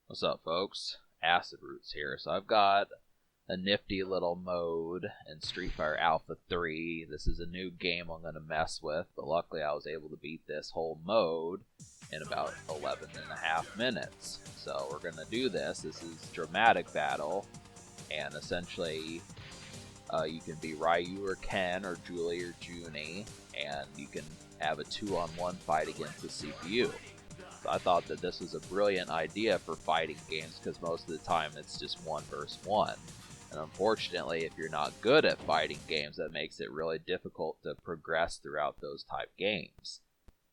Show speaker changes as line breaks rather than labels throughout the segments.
What's up, folks? Acid Roots here. So I've got a nifty little mode in Street Fighter Alpha 3. This is a new game I'm going to mess with, but luckily I was able to beat this whole mode in about 11 and a half minutes. So we're going to do this. This is Dramatic Battle, and essentially you can be Ryu or Ken or Julie or Junie, and you can have a 2-on-1 fight against the CPU. So I thought that this was a brilliant idea for fighting games because most of the time it's just 1 versus 1. And unfortunately, if you're not good at fighting games, that makes it really difficult to progress throughout those type games.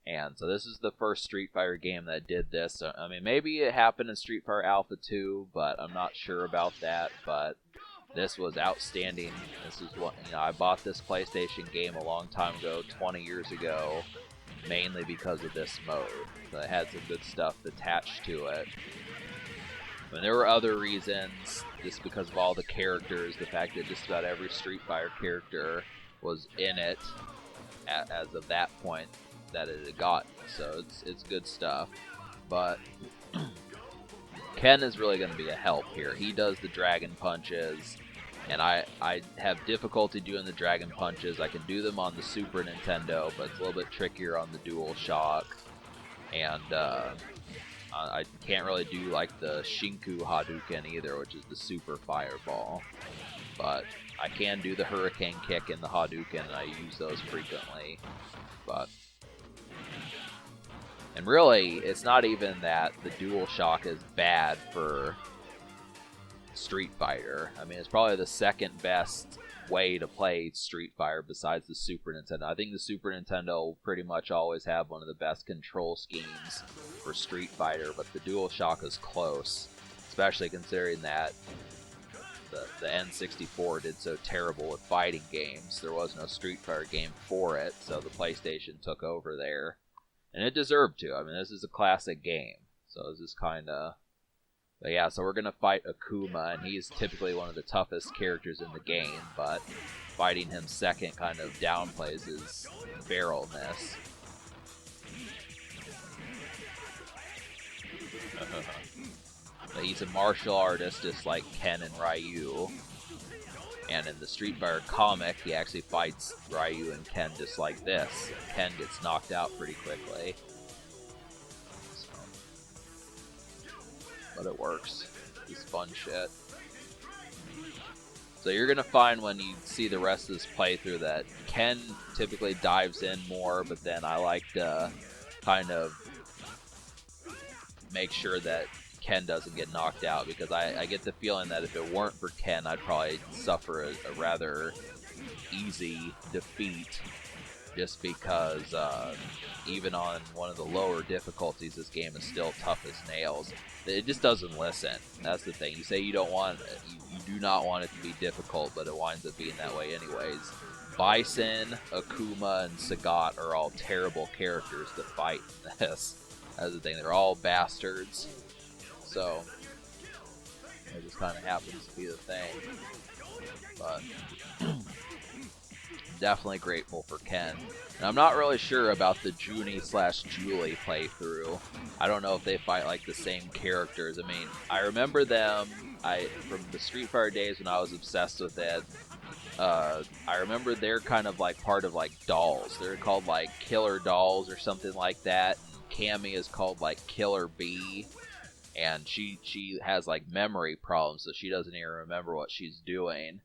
And so this is the first Street Fighter game that did this. I mean, maybe it happened in Street Fighter Alpha 2, but I'm not sure about that. But this was outstanding. This is what, I bought this PlayStation game a long time ago, 20 years ago, mainly because of this mode. So it had some good stuff attached to it. I mean, there were other reasons, just because of all the characters, the fact that just about every Street Fighter character was in it as of that point that it had gotten. So it's good stuff. But Ken is really going to be a help here. He does the dragon punches, and I have difficulty doing the dragon punches. I can do them on the Super Nintendo, but it's a little bit trickier on the DualShock. And I can't really do like the Shinku Hadouken either, which is the super fireball. But I can do the Hurricane Kick and the Hadouken, and I use those frequently. And really, it's not even that the DualShock is bad for Street Fighter. I mean, it's probably the second best way to play Street Fighter besides the Super Nintendo. I think the Super Nintendo will pretty much always have one of the best control schemes for Street Fighter, but the DualShock is close, especially considering that the N64 did so terrible with fighting games. There was no Street Fighter game for it, so the PlayStation took over there. And it deserved to. I mean, this is a classic game, so this is kind of... But yeah, so we're going to fight Akuma, and he's typically one of the toughest characters in the game, but fighting him second kind of downplays his barrelness. But he's a martial artist just like Ken and Ryu. And in the Street Fighter comic, he actually fights Ryu and Ken just like this. Ken gets knocked out pretty quickly. But it works. It's fun shit. So you're going to find when you see the rest of this playthrough that Ken typically dives in more, but then I like to kind of make sure that Ken doesn't get knocked out, because I get the feeling that if it weren't for Ken, I'd probably suffer a rather easy defeat, just because even on one of the lower difficulties, this game is still tough as nails. It just doesn't listen. That's the thing. You say you don't want it, you do not want it to be difficult, but it winds up being that way anyways. Bison, Akuma, and Sagat are all terrible characters to fight in this. That's the thing. They're all bastards. So it just kind of happens to be the thing. But definitely grateful for Ken. And I'm not really sure about the Junie/Julie playthrough. I don't know if they fight like the same characters. I mean, I remember them from the Street Fighter days when I was obsessed with it. I remember they're kind of like part of like dolls. They're called like Killer Dolls or something like that. And Cammy is called like Killer Bee. And she has like memory problems, so she doesn't even remember what she's doing.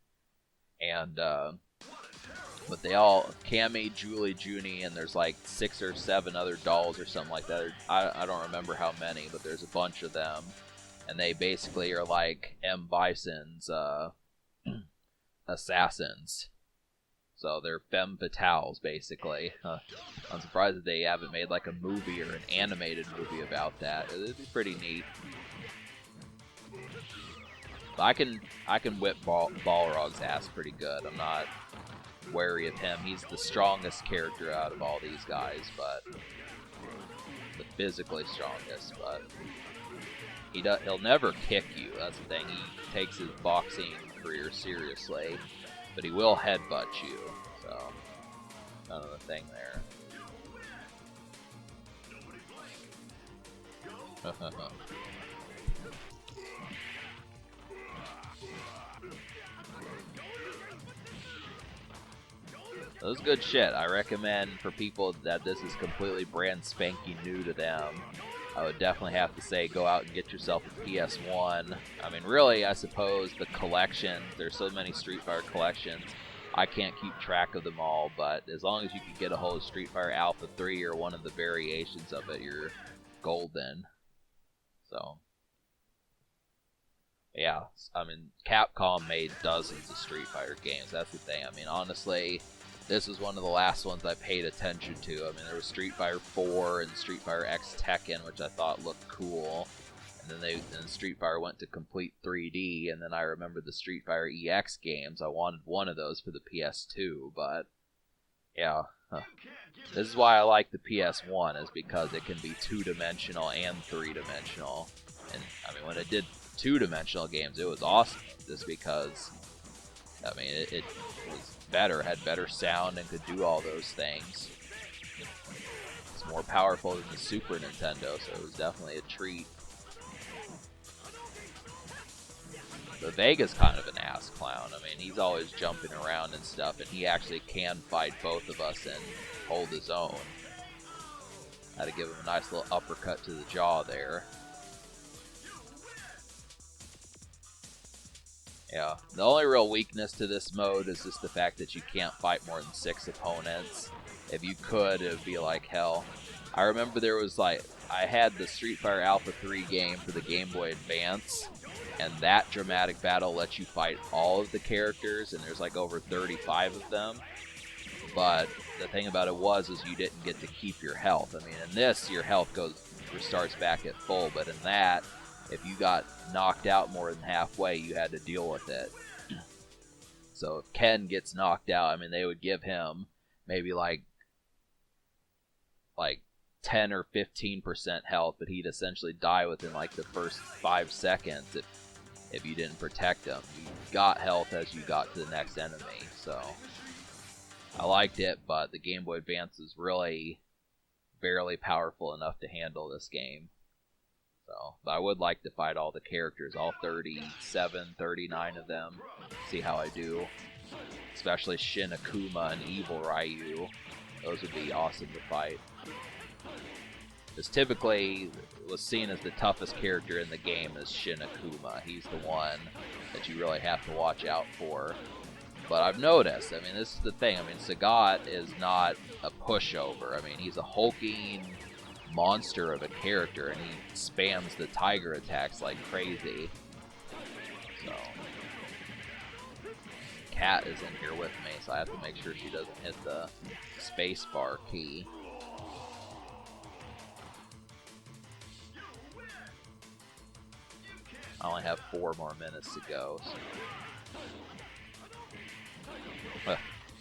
And but they all, Cammy, Julie, Junie, and there's like 6 or 7 other dolls or something like that. I don't remember how many, but there's a bunch of them. And they basically are like M. Bison's assassins. So they're femme fatales, basically. I'm surprised that they haven't made like a movie or an animated movie about that. It'd be pretty neat. But I can whip Balrog's ass pretty good. I'm not wary of him. He's the strongest character out of all these guys, but the physically strongest. But he'll never kick you. That's the thing. He takes his boxing career seriously, but he will headbutt you. So kind of the thing there. That was good shit. I recommend for people that this is completely brand spanking new to them, I would definitely have to say go out and get yourself a PS1. I mean, really, I suppose the collection, there's so many Street Fighter collections, I can't keep track of them all, but as long as you can get a hold of Street Fighter Alpha 3 or one of the variations of it, you're golden. So, yeah, I mean, Capcom made dozens of Street Fighter games. That's the thing. I mean, honestly, this was one of the last ones I paid attention to. I mean, there was Street Fighter 4 and Street Fighter X Tekken, which I thought looked cool. And then Street Fighter went to complete 3D, and then I remember the Street Fighter EX games. I wanted one of those for the PS2, but yeah. This is why I like the PS1, is because it can be two-dimensional and three-dimensional. And, I mean, when it did two-dimensional games, it was awesome, just because, I mean, it was better, had better sound, and could do all those things. It's more powerful than the Super Nintendo, so it was definitely a treat. But Vega's kind of an ass clown. I mean, he's always jumping around and stuff, and he actually can fight both of us and hold his own. Had to give him a nice little uppercut to the jaw there. Yeah, the only real weakness to this mode is just the fact that you can't fight more than 6 opponents. If you could, it would be like hell. I remember there was like, I had the Street Fighter Alpha 3 game for the Game Boy Advance, and that dramatic battle lets you fight all of the characters, and there's like over 35 of them. But the thing about it was you didn't get to keep your health. I mean, in this, your health restarts back at full, but in that, if you got knocked out more than halfway, you had to deal with it. So if Ken gets knocked out, I mean, they would give him maybe like 10 or 15% health, but he'd essentially die within like the first 5 seconds if you didn't protect him. You got health as you got to the next enemy, so I liked it, but the Game Boy Advance is really barely powerful enough to handle this game. So, but I would like to fight all the characters, all 37, 39 of them, see how I do. Especially Shin Akuma and Evil Ryu. Those would be awesome to fight. Because typically, was seen as the toughest character in the game is Shin Akuma. He's the one that you really have to watch out for. But I've noticed, I mean, this is the thing, I mean, Sagat is not a pushover. I mean, he's a hulking monster of a character, and he spams the tiger attacks like crazy. So, Kat is in here with me, so I have to make sure she doesn't hit the spacebar key. I only have 4 more minutes to go. So.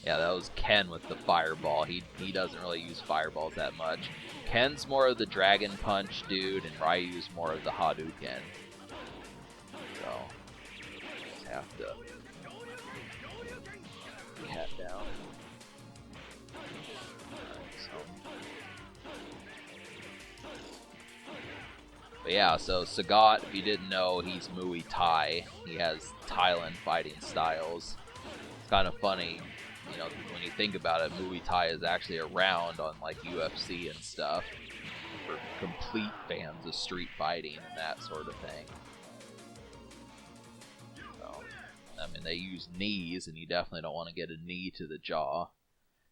Yeah, that was Ken with the fireball. He doesn't really use fireballs that much. Ken's more of the Dragon Punch dude, and Ryu's more of the Hadouken. So, just have to cat down. But yeah, so Sagat, if you didn't know, he's Muay Thai. He has Thailand fighting styles. It's kind of funny, you know, when you think about it, Muay Thai is actually around on like UFC and stuff for complete fans of street fighting and that sort of thing. So, I mean, they use knees, and you definitely don't want to get a knee to the jaw.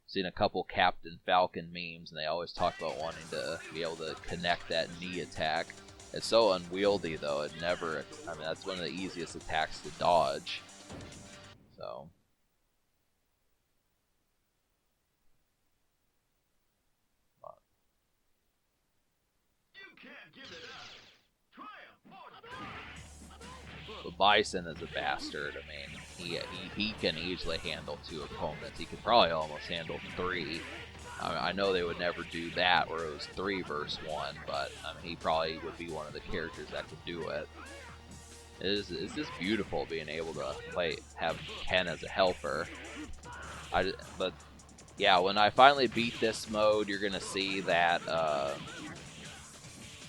Seen a couple Captain Falcon memes, and they always talk about wanting to be able to connect that knee attack. It's so unwieldy, though. It never, I mean, that's one of the easiest attacks to dodge. So. But Bison is a bastard. I mean, he can easily handle 2 opponents. He could probably almost handle 3. I know they would never do that where it was 3 versus 1, but I mean, he probably would be one of the characters that could do it. It's just beautiful being able to have Ken as a helper. But yeah, when I finally beat this mode, you're gonna see that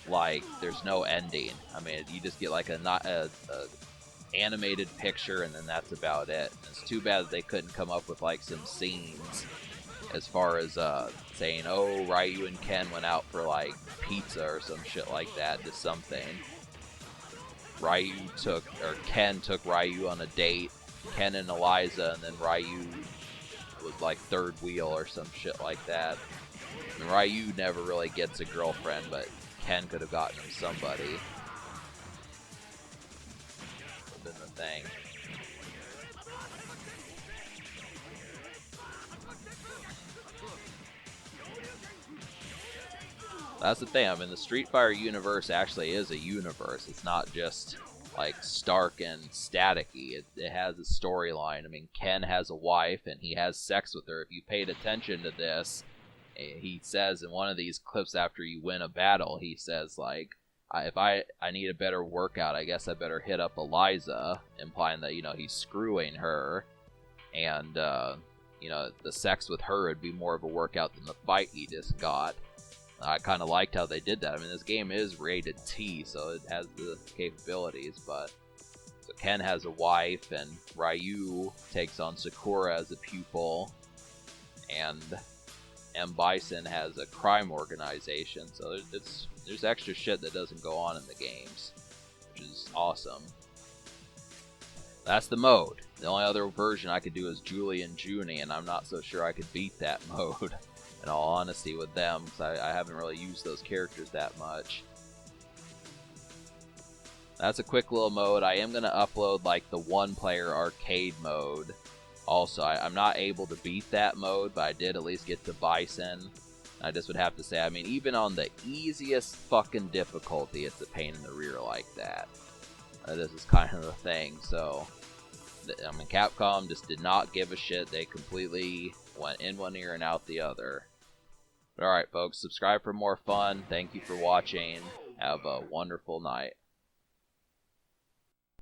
like there's no ending. I mean, you just get like a animated picture, and then that's about it. And it's too bad that they couldn't come up with like some scenes as far as saying, oh, Ryu and Ken went out for like pizza or some shit like that, just something. Ken took Ryu on a date, Ken and Eliza, and then Ryu was like third wheel or some shit like that. And Ryu never really gets a girlfriend, but Ken could have gotten him somebody. Would have been the thing. That's the thing. I mean, the Street Fighter universe actually is a universe. It's not just like stark and staticky. It has a storyline. I mean, Ken has a wife and he has sex with her. If you paid attention to this, he says in one of these clips after you win a battle, he says like, if I need a better workout, I guess I better hit up Eliza, implying that, you know, he's screwing her, and you know, the sex with her would be more of a workout than the fight he just got. I kind of liked how they did that. I mean, this game is rated T, so it has the capabilities, but so Ken has a wife, and Ryu takes on Sakura as a pupil, and M. Bison has a crime organization, so there's extra shit that doesn't go on in the games, which is awesome. That's the mode. The only other version I could do is Julie and Junie, and I'm not so sure I could beat that mode. In all honesty with them, because I haven't really used those characters that much. That's a quick little mode. I am going to upload like the one-player arcade mode. Also, I'm not able to beat that mode, but I did at least get to Bison. I just would have to say, I mean, even on the easiest fucking difficulty, it's a pain in the rear like that. This is kind of the thing, so... I mean, Capcom just did not give a shit. They completely went in one ear and out the other. But alright, folks, subscribe for more fun. Thank you for watching. Have a wonderful night.